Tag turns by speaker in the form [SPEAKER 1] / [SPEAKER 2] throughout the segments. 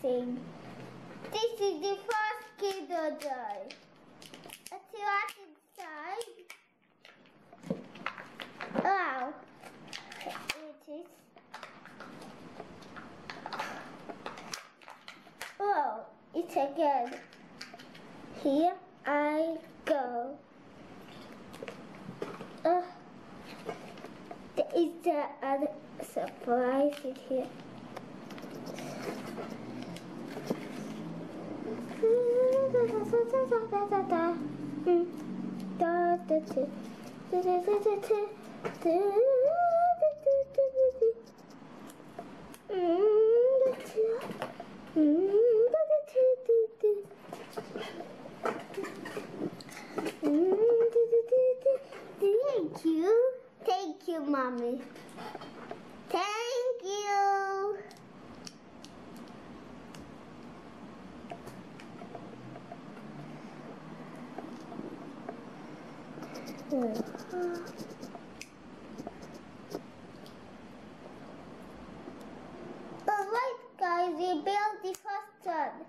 [SPEAKER 1] unboxing. This is the first Kinder Joy. Let's see what's inside. Wow. It is. Whoa, it's again. Here I go. There is the other surprise in here. Thank you, Mommy. Thank you. Alright guys, we built the first one.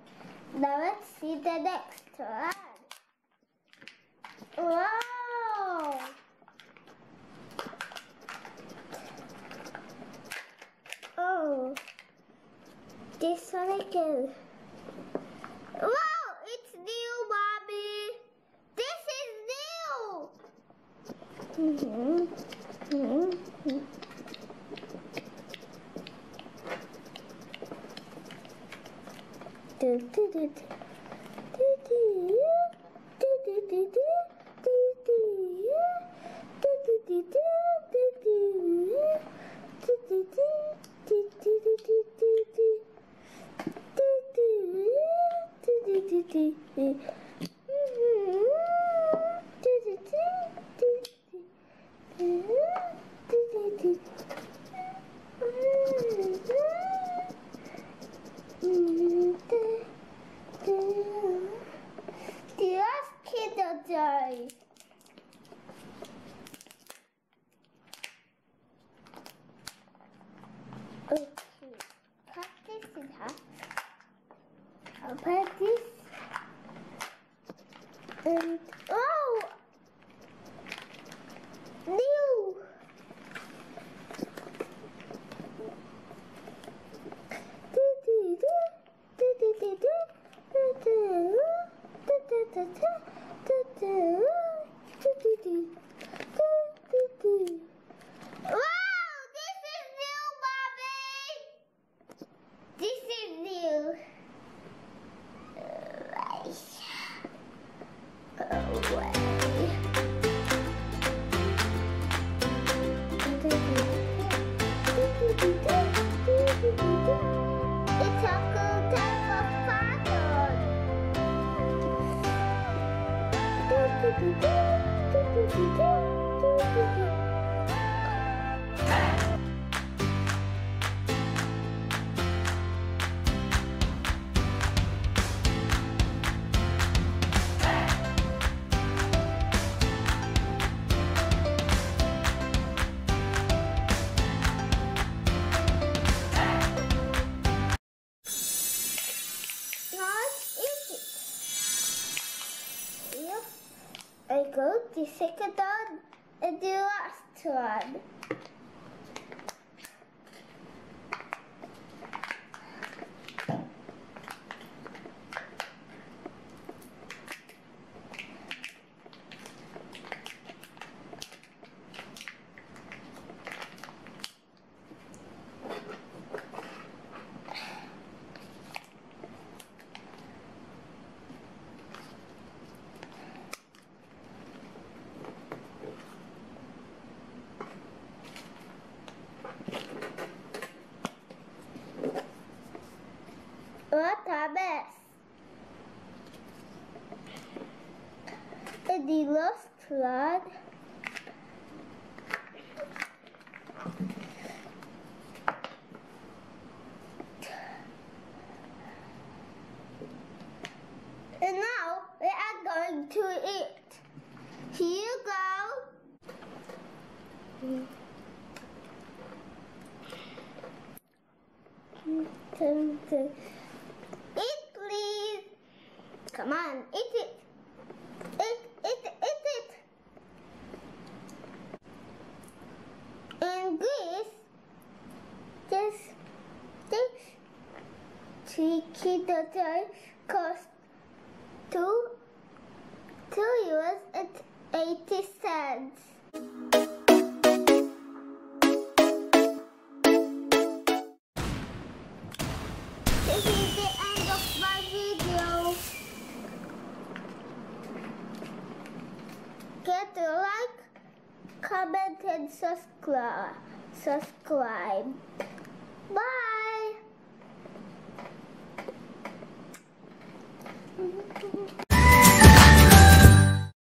[SPEAKER 1] Now let's see the next one. Wow! Oh, this one again. Wow, it's new, Mommy. This is new. Kinder Joy. Okay, cut this in half. Open this. And oh, new. Wow, this is new, Mommy. This is new. Away. It's a cool type of pattern. I go the second one and the last one. What a mess! And the last one. And now we are going to eat. Here you go. Come on, eat it. Eat it. In Greece, this cheeky daughter cost €2.80. This is the end of my video. Get a like, comment and subscribe. Bye.